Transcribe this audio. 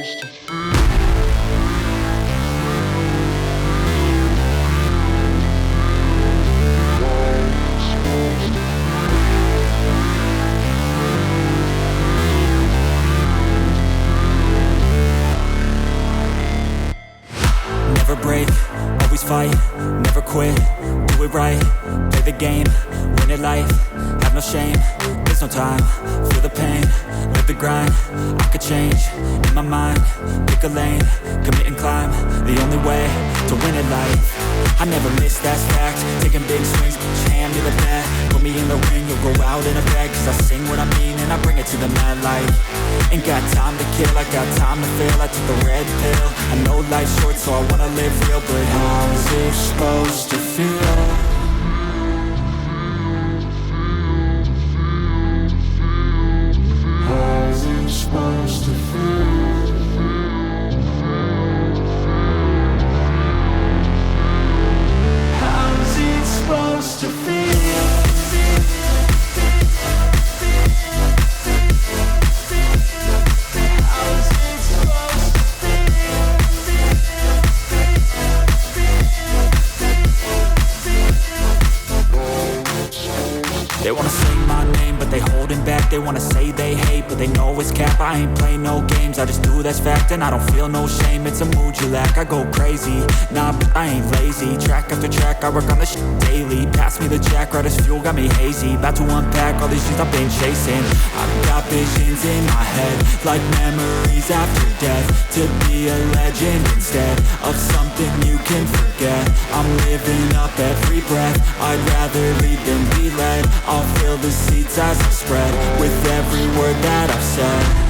Never break, always fight, never quit, do it right, play the game, win it life, have no shame, there's no time, feel the pain, live the grind, I could change, in my mind, pick a lane, commit and climb, the only way to win it life, I never miss, that's fact, taking big swings, put your hand to the bat, put me in the ring, you'll go out in a bag, cause I sing what I mean and I bring it to the mad light, ain't got time to kill, I got time to feel, I took the red pill, I know life's short so I wanna live real, but how's it supposed to feel? How's it supposed to feel? How's it supposed to feel? They wanna say my name, but they holding back. They wanna say they hate, but they know it's cap. I ain't play no games, I just do that's fact. And I don't feel no shame, it's a mood you lack. I go crazy, nah, but I ain't lazy. Track after track, I work on this shit daily. Pass me the jack, right as fuel, got me hazy. About to unpack all these things I've been chasing. I've got visions in my head, like memories after death. To be a legend instead of something you can forget. I'm living up every breath, I'd rather lead than be led. I'll fill the seats as I spread with every word that I've said.